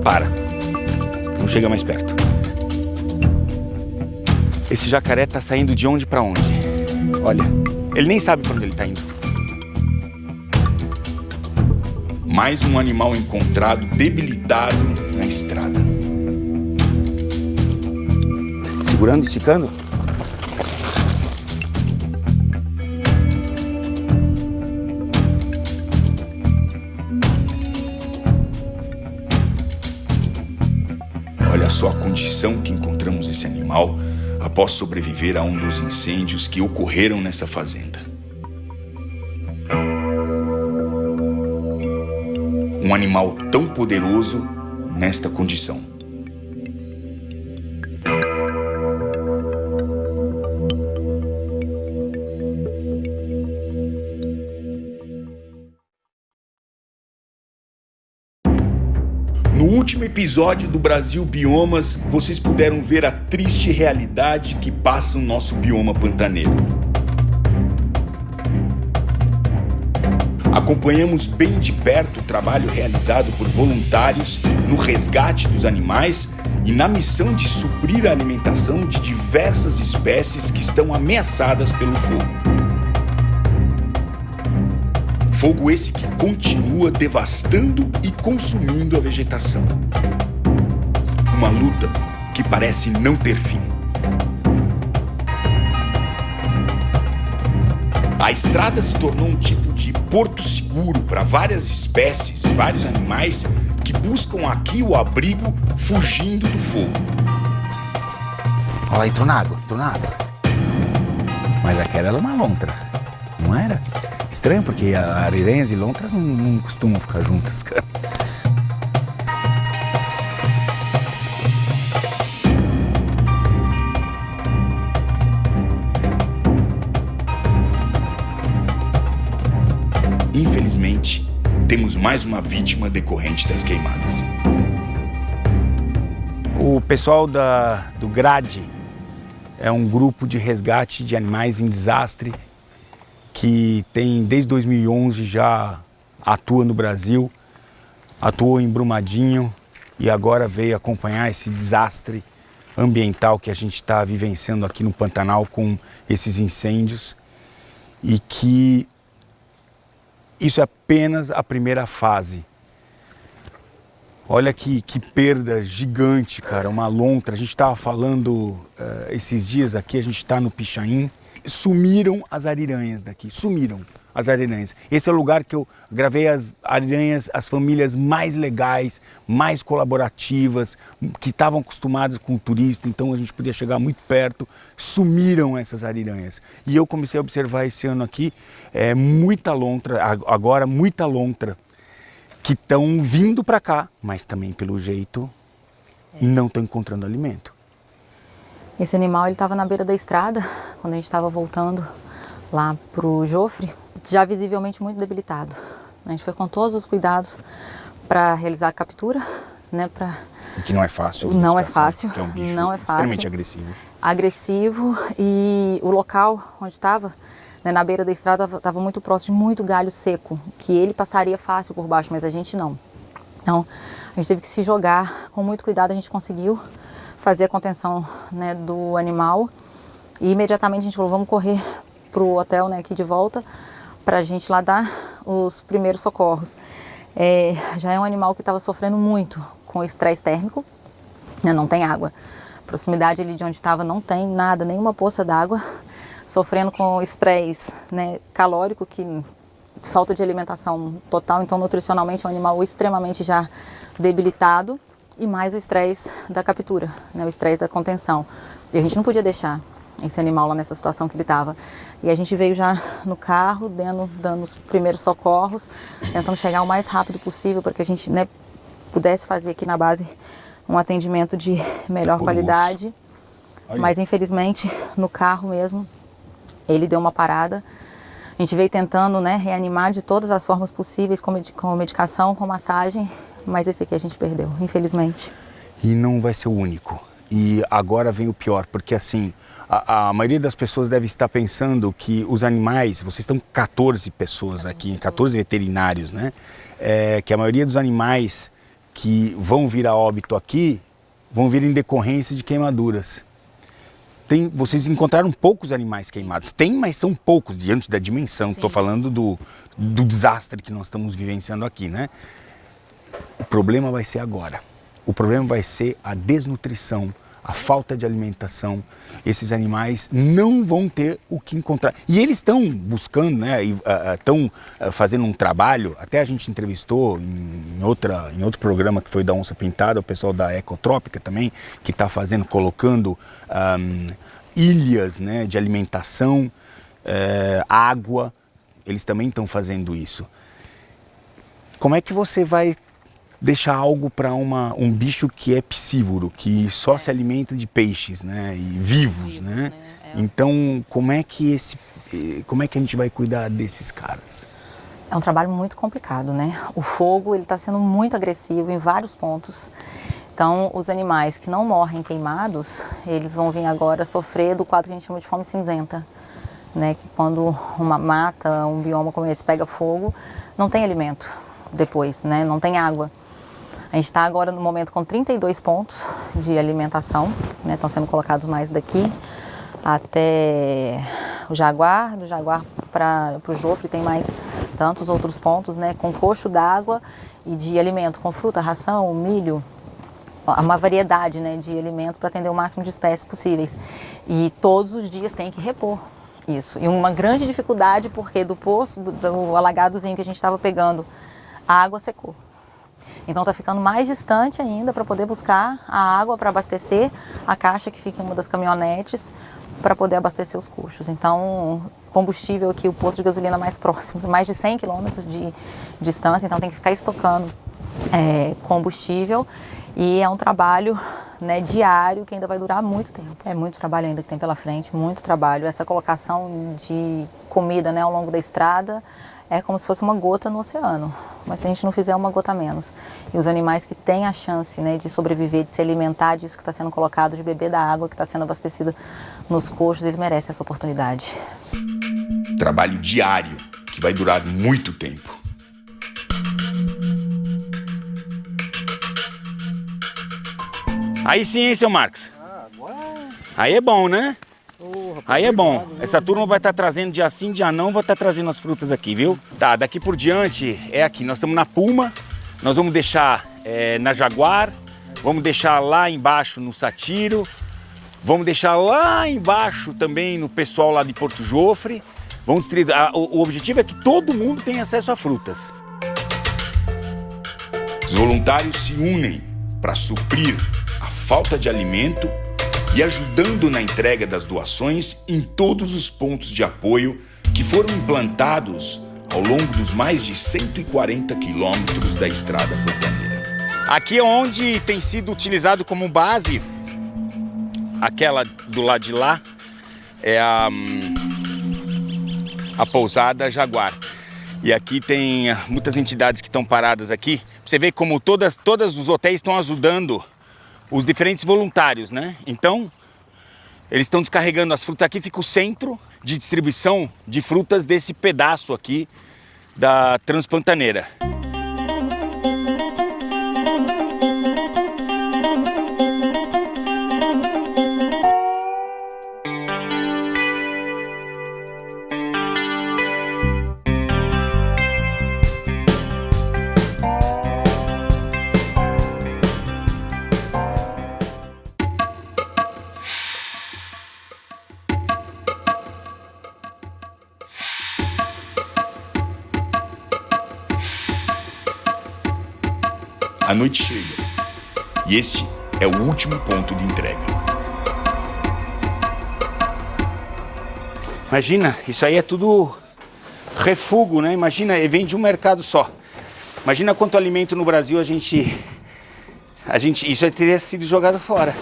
Para. Não chega mais perto. Esse jacaré tá saindo de onde pra onde? Olha, ele nem sabe pra onde ele tá indo. Mais um animal encontrado debilitado na estrada. Segurando, esticando? Olha só a condição que encontramos esse animal após sobreviver a um dos incêndios que ocorreram nessa fazenda. Um animal tão poderoso nesta condição. No último episódio do Brasil Biomas, vocês puderam ver a triste realidade que passa o nosso bioma pantaneiro. Acompanhamos bem de perto o trabalho realizado por voluntários no resgate dos animais e na missão de suprir a alimentação de diversas espécies que estão ameaçadas pelo fogo. Fogo esse que continua devastando e consumindo a vegetação. Uma luta que parece não ter fim. A estrada se tornou um tipo de porto seguro para várias espécies, vários animais que buscam aqui o abrigo fugindo do fogo. Olha lá, entrou na água. Mas aquela era uma lontra, não era? Estranho, porque ariranhas e lontras não costumam ficar juntas, cara. Infelizmente, temos mais uma vítima decorrente das queimadas. O pessoal do GRADE é um grupo de resgate de animais em desastre que tem, desde 2011, já atua no Brasil, atuou em Brumadinho e agora veio acompanhar esse desastre ambiental que a gente está vivenciando aqui no Pantanal com esses incêndios, e que isso é apenas a primeira fase. Olha que perda gigante, cara, uma lontra. A gente estava falando esses dias aqui, a gente está no Pichain. Sumiram as ariranhas daqui, sumiram as ariranhas. Esse é o lugar que eu gravei as ariranhas, as famílias mais legais, mais colaborativas, que estavam acostumadas com o turista, então a gente podia chegar muito perto. Sumiram essas ariranhas. E eu comecei a observar esse ano aqui muita lontra, agora muita lontra, que estão vindo para cá, mas também pelo jeito não estão encontrando alimento. Esse animal ele estava na beira da estrada, quando a gente estava voltando lá pro Jofre, já visivelmente muito debilitado. A gente foi com todos os cuidados para realizar a captura, né? O que não é fácil. Não é fácil. Que é um bicho não é fácil. Extremamente agressivo. Agressivo, e o local onde estava, né, na beira da estrada, estava muito próximo de muito galho seco, que ele passaria fácil por baixo, mas a gente não. Então, a gente teve que se jogar com muito cuidado. A gente conseguiu fazer a contenção, né, do animal, e imediatamente a gente falou, vamos correr pro hotel, né, aqui de volta, para a gente lá dar os primeiros socorros. Já é um animal que estava sofrendo muito com estresse térmico, né, não tem água. A proximidade ali de onde estava não tem nada, nenhuma poça d'água, sofrendo com estresse, né, calórico, que falta de alimentação total, então nutricionalmente é um animal extremamente já debilitado, e mais o estresse da captura, né, o estresse da contenção. E a gente não podia deixar esse animal lá nessa situação que ele estava. E a gente veio já no carro, dando os primeiros socorros, tentando chegar o mais rápido possível para que a gente, né, pudesse fazer aqui na base um atendimento de melhor qualidade. Mas infelizmente no carro mesmo ele deu uma parada. A gente veio tentando, né, reanimar de todas as formas possíveis, com medicação, com massagem, mas esse aqui a gente perdeu, infelizmente. E não vai ser o único. E agora vem o pior, porque assim, a maioria das pessoas deve estar pensando que os animais, vocês estão 14 pessoas aqui, 14 veterinários, né? Que a maioria dos animais que vão vir a óbito aqui, vão vir em decorrência de queimaduras. Vocês encontraram poucos animais queimados. Tem, mas são poucos, diante da dimensão. Estou falando do desastre que nós estamos vivenciando aqui, né? O problema vai ser agora. O problema vai ser a desnutrição, a falta de alimentação. Esses animais não vão ter o que encontrar. E eles estão buscando, né? Estão fazendo um trabalho. Até a gente entrevistou em outro programa que foi da Onça Pintada, o pessoal da Ecotrópica também, que está colocando ilhas, né, de alimentação, água. Eles também estão fazendo isso. Como é que você vai deixar algo para um bicho que é piscívoro, que só se alimenta de peixes, né, e vivos, né? Então, como é que a gente vai cuidar desses caras? É um trabalho muito complicado, né? O fogo, ele está sendo muito agressivo em vários pontos. Então, os animais que não morrem queimados, eles vão vir agora sofrer do quadro que a gente chama de fome cinzenta, né? Que quando uma mata, um bioma como esse pega fogo, não tem alimento depois, né? Não tem água. A gente está agora no momento com 32 pontos de alimentação, né? Estão sendo colocados mais daqui até o Jaguar, do Jaguar para o Jofre tem mais tantos outros pontos, né? Com coxo d'água e de alimento, com fruta, ração, milho, uma variedade, né, de alimentos para atender o máximo de espécies possíveis. E todos os dias tem que repor isso. E uma grande dificuldade porque do poço, do alagadozinho que a gente estava pegando, a água secou. Então está ficando mais distante ainda para poder buscar a água para abastecer a caixa que fica em uma das caminhonetes para poder abastecer os coxos. Então, combustível aqui, o posto de gasolina mais próximo, mais de 100 quilômetros de distância, então tem que ficar estocando combustível e é um trabalho, né, diário que ainda vai durar muito tempo. É muito trabalho ainda que tem pela frente, muito trabalho. Essa colocação de comida, né, ao longo da estrada é como se fosse uma gota no oceano, mas se a gente não fizer uma gota a menos. E os animais que têm a chance, né, de sobreviver, de se alimentar disso que está sendo colocado, de beber da água que está sendo abastecida nos coxos, eles merecem essa oportunidade. Trabalho diário que vai durar muito tempo. Aí sim, hein, seu Marcos? Aí é bom, né? Aí é bom. Essa turma vai estar trazendo dia sim, dia não, vai estar trazendo as frutas aqui, viu? Tá, daqui por diante é aqui. Nós estamos na Puma, nós vamos deixar na Jaguar, vamos deixar lá embaixo no Satiro, vamos deixar lá embaixo também no pessoal lá de Porto Jofre. Vamos distribuir. O objetivo é que todo mundo tenha acesso a frutas. Os voluntários se unem para suprir a falta de alimento e ajudando na entrega das doações em todos os pontos de apoio que foram implantados ao longo dos mais de 140 quilômetros da estrada pantaneira. Aqui é onde tem sido utilizado como base, aquela do lado de lá, é a pousada Jaguar. E aqui tem muitas entidades que estão paradas aqui. Você vê como todos os hotéis estão ajudando os diferentes voluntários, né? Então, eles estão descarregando as frutas. Aqui fica o centro de distribuição de frutas desse pedaço aqui da Transpantaneira. A noite chega e este é o último ponto de entrega. Imagina, isso aí é tudo refúgio, né? Imagina, vem de um mercado só. Imagina quanto alimento no Brasil a gente isso aí teria sido jogado fora.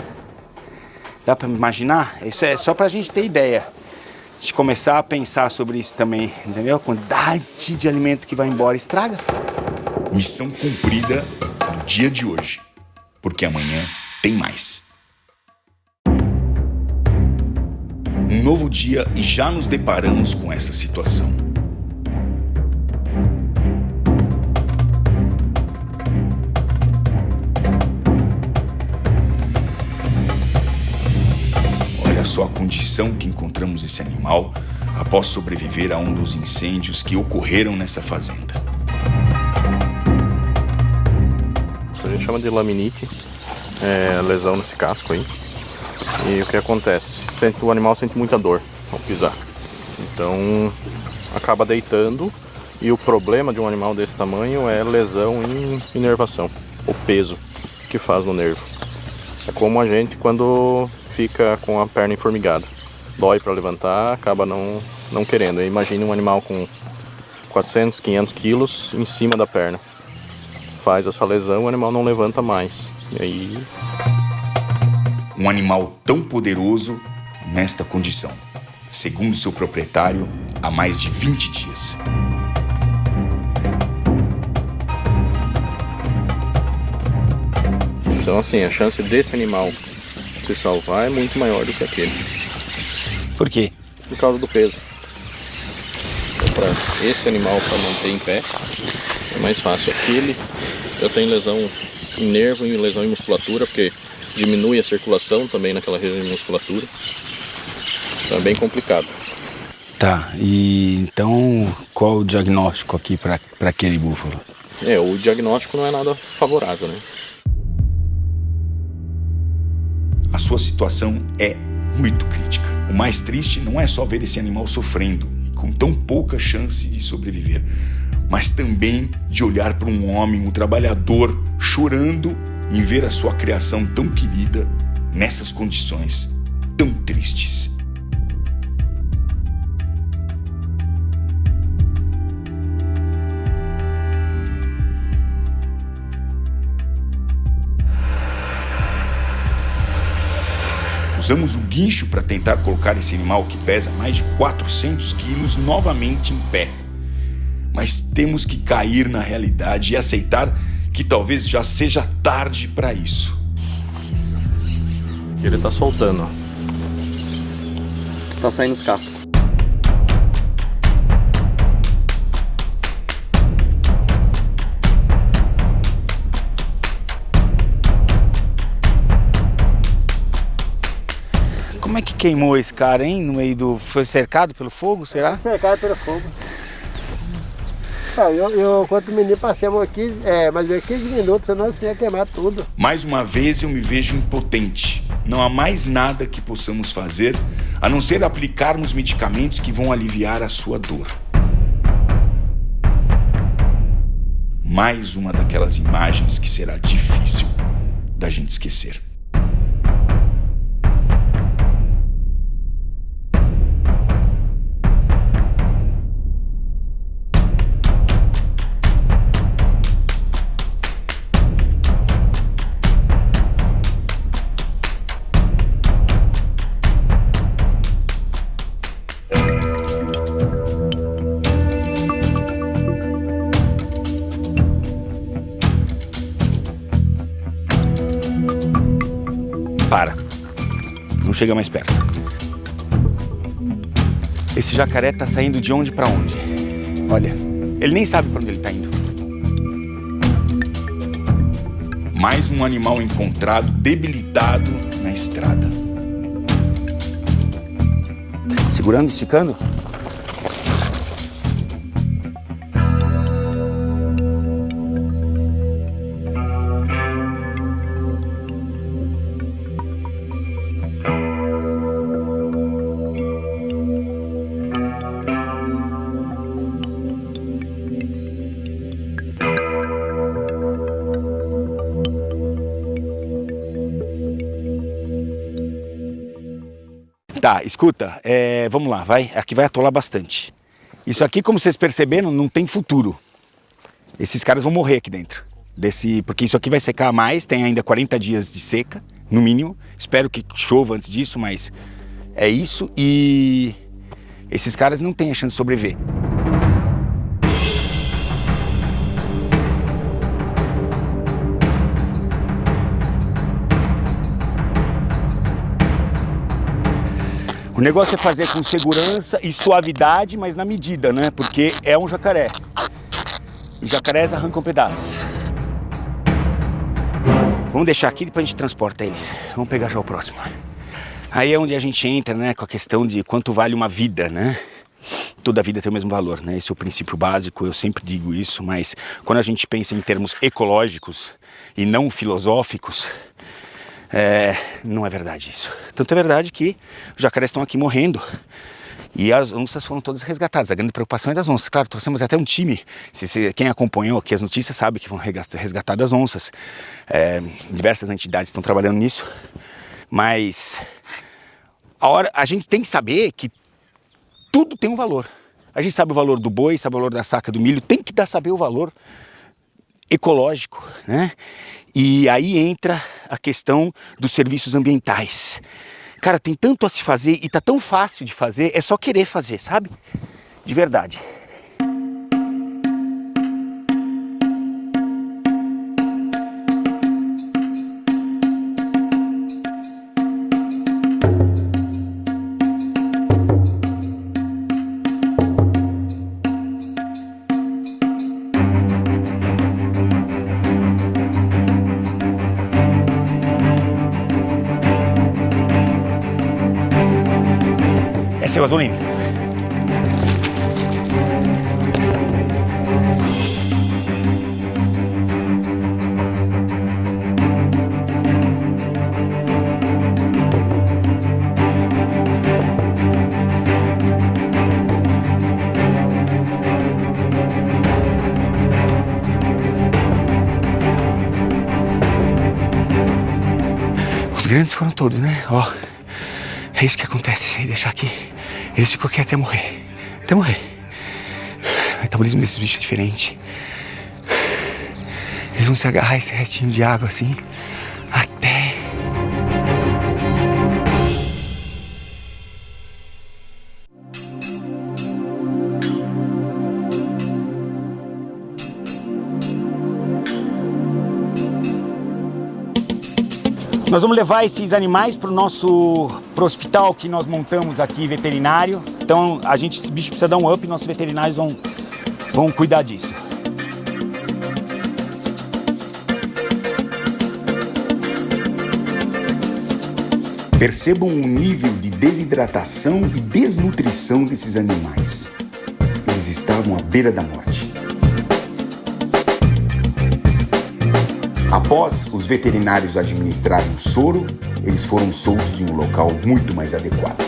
Dá para imaginar? Isso é só para a gente ter ideia. A gente começar a pensar sobre isso também, entendeu? A quantidade de alimento que vai embora estraga. Missão cumprida no dia de hoje, porque amanhã tem mais. Um novo dia e já nos deparamos com essa situação. só a condição que encontramos esse animal após sobreviver a um dos incêndios que ocorreram nessa fazenda. A gente chama de laminite, lesão nesse casco aí. E o que acontece? O animal sente muita dor ao pisar. Então acaba deitando, e o problema de um animal desse tamanho é lesão em inervação, o peso que faz no nervo. É como a gente quando fica com a perna enformigada. Dói para levantar, acaba não querendo. Imagine um animal com 400, 500 quilos em cima da perna. Faz essa lesão, o animal não levanta mais. E aí... Um animal tão poderoso nesta condição, segundo seu proprietário, há mais de 20 dias. Então assim, a chance desse animal se salvar é muito maior do que aquele. Por quê? Por causa do peso. Então, para esse animal, para manter em pé, é mais fácil. Aquele, eu tenho lesão em nervo e lesão em musculatura, porque diminui a circulação também naquela região de musculatura. Então é bem complicado. Tá, e então qual o diagnóstico aqui para aquele búfalo? O diagnóstico não é nada favorável, né? A sua situação é muito crítica. O mais triste não é só ver esse animal sofrendo e com tão pouca chance de sobreviver, mas também de olhar para um homem, um trabalhador, chorando em ver a sua criação tão querida nessas condições tão tristes. Usamos o guincho para tentar colocar esse animal que pesa mais de 400 quilos novamente em pé. Mas temos que cair na realidade e aceitar que talvez já seja tarde para isso. Ele tá soltando, ó. Tá saindo os cascos. Como é que queimou esse cara, hein? No meio do... Foi cercado pelo fogo, será? Cercado pelo fogo. Eu quando o menino passamos aqui, mas 15 minutos, senão você ia queimar tudo. Mais uma vez eu me vejo impotente. Não há mais nada que possamos fazer a não ser aplicarmos medicamentos que vão aliviar a sua dor. Mais uma daquelas imagens que será difícil da gente esquecer. Para. Não chega mais perto. Esse jacaré tá saindo de onde pra onde? Olha, ele nem sabe pra onde ele tá indo. Mais um animal encontrado debilitado na estrada. Segurando, esticando? Tá, escuta, vamos lá, vai. Aqui vai atolar bastante. Isso aqui, como vocês perceberam, não tem futuro. Esses caras vão morrer aqui dentro. Porque isso aqui vai secar mais, tem ainda 40 dias de seca, no mínimo. Espero que chova antes disso, mas é isso. E esses caras não têm a chance de sobreviver. O negócio é fazer com segurança e suavidade, mas na medida, né? Porque é um jacaré. E jacarés arrancam pedaços. Vamos deixar aqui e depois a gente transporta eles. Vamos pegar já o próximo. Aí é onde a gente entra, né, com a questão de quanto vale uma vida, né? Toda vida tem o mesmo valor, né? Esse é o princípio básico, eu sempre digo isso, mas quando a gente pensa em termos ecológicos e não filosóficos, não é verdade isso. Tanto é verdade que os jacarés estão aqui morrendo e as onças foram todas resgatadas. A grande preocupação é das onças. Claro, trouxemos até um time. Quem acompanhou aqui as notícias sabe que foram resgatadas onças. Diversas entidades estão trabalhando nisso. Mas a gente tem que saber que tudo tem um valor. A gente sabe o valor do boi, sabe o valor da saca do milho, tem que saber o valor ecológico, né? E aí entra a questão dos serviços ambientais. Cara, tem tanto a se fazer e tá tão fácil de fazer, é só querer fazer, sabe? De verdade. Essa é a gasolina. Os grandes foram todos, né? Ó, é isso que acontece se deixar aqui. Eles ficam aqui até morrer. Até morrer. O metabolismo desses bichos é diferente. Eles vão se agarrar a esse restinho de água assim. Até. Nós vamos levar esses animais pro hospital que nós montamos aqui, veterinário. Então, esse bicho precisa dar um up e nossos veterinários vão cuidar disso. Percebam o nível de desidratação e desnutrição desses animais. Eles estavam à beira da morte. Após os veterinários administrarem o soro, eles foram soltos em um local muito mais adequado.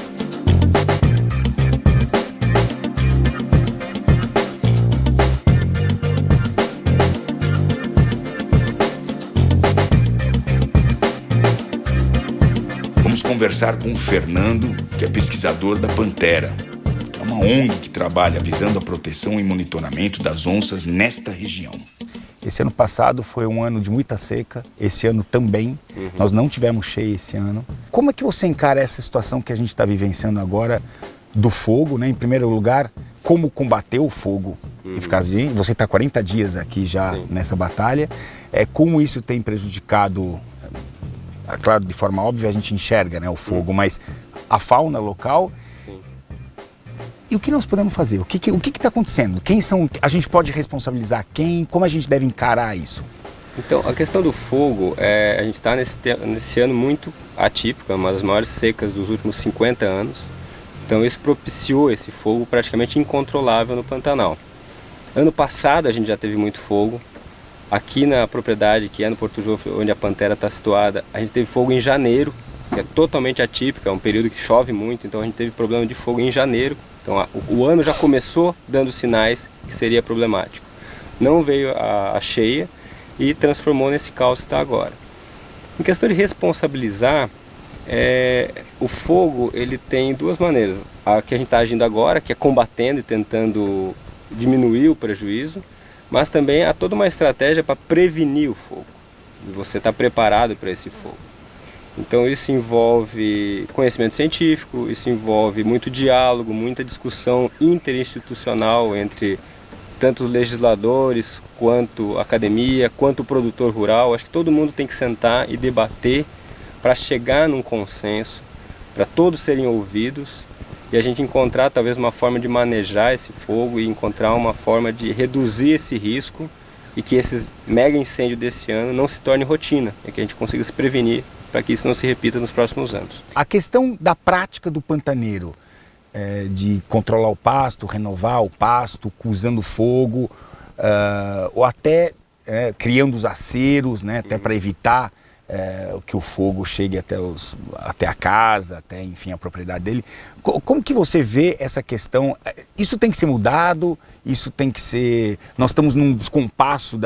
Vamos conversar com o Fernando, que é pesquisador da Pantera, que é uma ONG que trabalha visando a proteção e monitoramento das onças nesta região. Esse ano passado foi um ano de muita seca, esse ano também. Nós não tivemos cheia esse ano. Como é que você encara essa situação que a gente está vivenciando agora do fogo, né? Em primeiro lugar, como combater o fogo eficazmente? Você está 40 dias aqui já nessa batalha. Como isso tem prejudicado, claro, de forma óbvia a gente enxerga, né, o fogo, mas a fauna local. E o que nós podemos fazer? O que está acontecendo? A gente pode responsabilizar quem? Como a gente deve encarar isso? Então, a questão do fogo, a gente está nesse ano muito atípico, uma das maiores secas dos últimos 50 anos. Então isso propiciou esse fogo praticamente incontrolável no Pantanal. Ano passado a gente já teve muito fogo. Aqui na propriedade, que é no Porto Jofre, onde a Pantera está situada, a gente teve fogo em janeiro, que é totalmente atípico, é um período que chove muito, então a gente teve problema de fogo em janeiro. Então o ano já começou dando sinais que seria problemático. Não veio a cheia e transformou nesse caos que está agora. Em questão de responsabilizar, o fogo ele tem duas maneiras. A que a gente está agindo agora, que é combatendo e tentando diminuir o prejuízo, mas também há toda uma estratégia para prevenir o fogo. Você está preparado para esse fogo. Então isso envolve conhecimento científico, isso envolve muito diálogo, muita discussão interinstitucional entre tanto legisladores, quanto academia, quanto o produtor rural. Acho que todo mundo tem que sentar e debater para chegar num consenso, para todos serem ouvidos e a gente encontrar talvez uma forma de manejar esse fogo e encontrar uma forma de reduzir esse risco e que esse mega incêndio desse ano não se torne rotina, e que a gente consiga se prevenir para que isso não se repita nos próximos anos. A questão da prática do pantaneiro, de controlar o pasto, renovar o pasto, usando fogo, ou até criando os aceros, né, até para evitar que o fogo chegue até a casa, até, enfim, a propriedade dele. Como que você vê essa questão? Isso tem que ser mudado? Isso tem que ser... Nós estamos num descompasso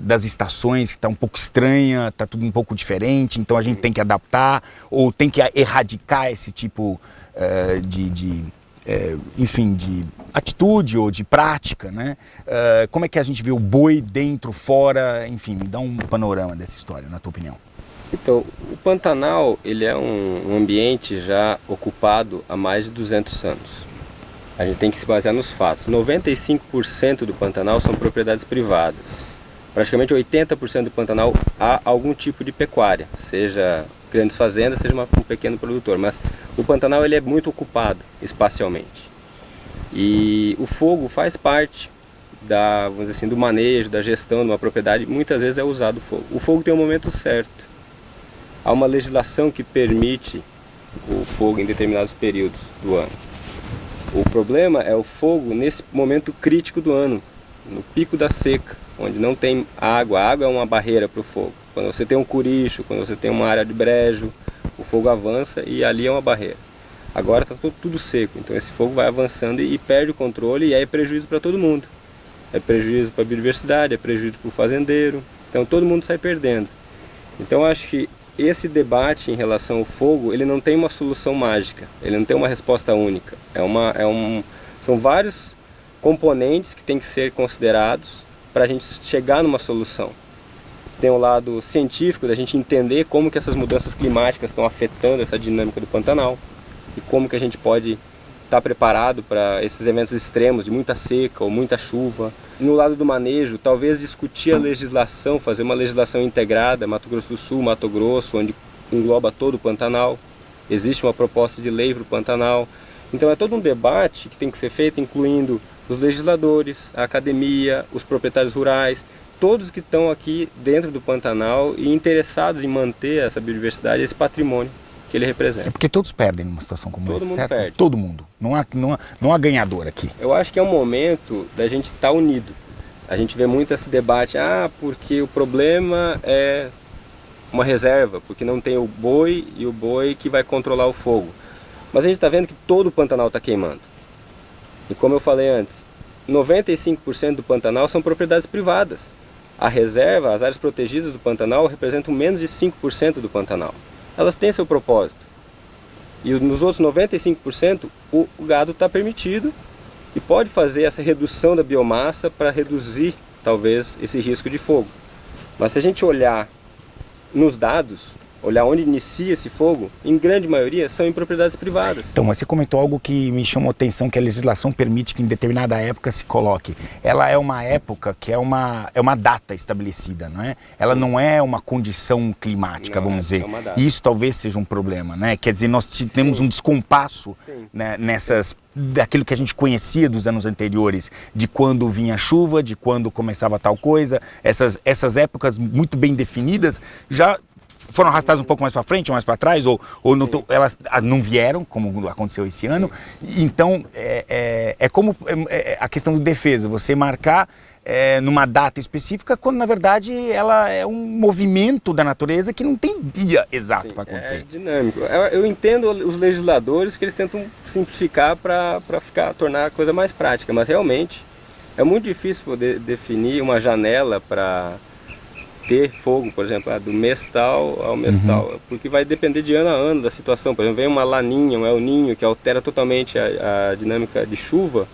das estações, que está um pouco estranha, está tudo um pouco diferente, então a gente tem que adaptar, ou tem que erradicar esse tipo enfim, de atitude ou de prática, né? Como é que a gente vê o boi dentro, fora, enfim, me dá um panorama dessa história, na tua opinião. Então, o Pantanal, ele é um ambiente já ocupado há mais de 200 anos. A gente tem que se basear nos fatos. 95% do Pantanal são propriedades privadas. Praticamente 80% do Pantanal há algum tipo de pecuária, seja grandes fazendas, seja um pequeno produtor. Mas o Pantanal ele é muito ocupado espacialmente. E o fogo faz parte vamos dizer assim, do manejo, da gestão de uma propriedade. Muitas vezes é usado o fogo. O fogo tem um momento certo. Há uma legislação que permite o fogo em determinados períodos do ano. O problema é o fogo nesse momento crítico do ano, no pico da seca, onde não tem água. A água é uma barreira para o fogo. Quando você tem um curicho, quando você tem uma área de brejo, o fogo avança e ali é uma barreira. Agora está tudo seco, então esse fogo vai avançando e perde o controle, e aí é prejuízo para todo mundo. É prejuízo para a biodiversidade, é prejuízo para o fazendeiro, então todo mundo sai perdendo. Então eu acho que esse debate em relação ao fogo, ele não tem uma solução mágica, ele não tem uma resposta única. São vários componentes que têm que ser considerados para a gente chegar numa solução. Tem o lado científico, da gente entender como que essas mudanças climáticas estão afetando essa dinâmica do Pantanal e como que a gente pode estar preparado para esses eventos extremos de muita seca ou muita chuva. No lado do manejo, talvez discutir a legislação, fazer uma legislação integrada, Mato Grosso do Sul, Mato Grosso, onde engloba todo o Pantanal. Existe uma proposta de lei para o Pantanal. Então é todo um debate que tem que ser feito, incluindo os legisladores, a academia, os proprietários rurais, todos que estão aqui dentro do Pantanal e interessados em manter essa biodiversidade, esse patrimônio que ele representa. É porque todos perdem numa situação como essa, certo? Todo mundo perde. Todo mundo. Não há ganhador aqui. Eu acho que é um momento da gente estar unido. A gente vê muito esse debate, porque o problema é uma reserva, porque não tem o boi e o boi que vai controlar o fogo. Mas a gente está vendo que todo o Pantanal está queimando. E como eu falei antes, 95% do Pantanal são propriedades privadas. A reserva, as áreas protegidas do Pantanal representam menos de 5% do Pantanal. Elas têm seu propósito. E nos outros 95%, o gado está permitido e pode fazer essa redução da biomassa para reduzir, talvez, esse risco de fogo. Mas se a gente olhar nos dados, olhar onde inicia esse fogo, em grande maioria são em propriedades privadas. Então, mas você comentou algo que me chamou a atenção, que a legislação permite que em determinada época se coloque. Ela é uma época que é uma data estabelecida, não é? Ela não é uma condição climática, vamos dizer. É uma data. E isso talvez seja um problema, né? Quer dizer, nós temos um descompasso, né, daquilo que a gente conhecia dos anos anteriores, de quando vinha chuva, de quando começava tal coisa. Essas épocas muito bem definidas já foram arrastadas um pouco mais para frente ou mais para trás, ou elas não vieram, como aconteceu esse ano. Então, é como a questão do defesa, você marcar numa data específica, quando na verdade ela é um movimento da natureza que não tem dia exato para acontecer. É dinâmico. Eu entendo os legisladores que eles tentam simplificar para tornar a coisa mais prática, mas realmente é muito difícil poder definir uma janela para ter fogo, por exemplo, do mês tal ao mês tal, porque vai depender de ano a ano da situação. Por exemplo, vem uma laninha, um El Niño, que altera totalmente a dinâmica de chuva,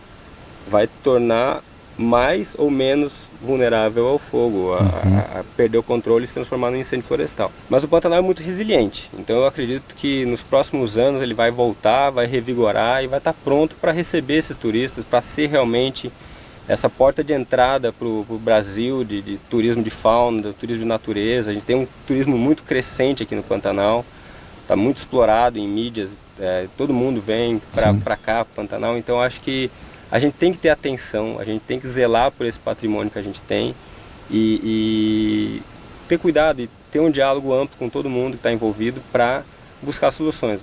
vai tornar mais ou menos vulnerável ao fogo, a perder o controle e se transformar num incêndio florestal. Mas o Pantanal é muito resiliente, então eu acredito que nos próximos anos ele vai voltar, vai revigorar e vai estar pronto para receber esses turistas, para ser realmente essa porta de entrada para o Brasil de turismo de fauna, de turismo de natureza. A gente tem um turismo muito crescente aqui no Pantanal, está muito explorado em mídias, todo mundo vem para cá, para o Pantanal, então acho que a gente tem que ter atenção, a gente tem que zelar por esse patrimônio que a gente tem e ter cuidado e ter um diálogo amplo com todo mundo que está envolvido para buscar soluções.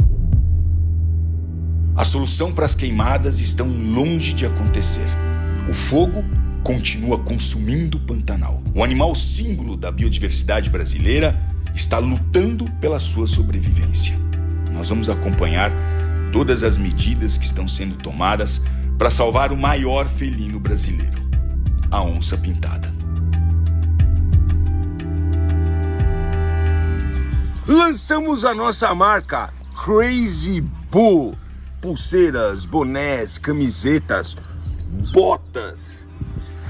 A solução para as queimadas estão longe de acontecer. O fogo continua consumindo o Pantanal. O animal símbolo da biodiversidade brasileira está lutando pela sua sobrevivência. Nós vamos acompanhar todas as medidas que estão sendo tomadas para salvar o maior felino brasileiro, a onça-pintada. Lançamos a nossa marca Crazy Bull. Pulseiras, bonés, camisetas, botas.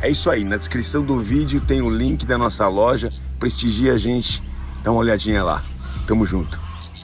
É isso aí, na descrição do vídeo tem o link da nossa loja. Prestigia a gente, dá uma olhadinha lá. Tamo junto.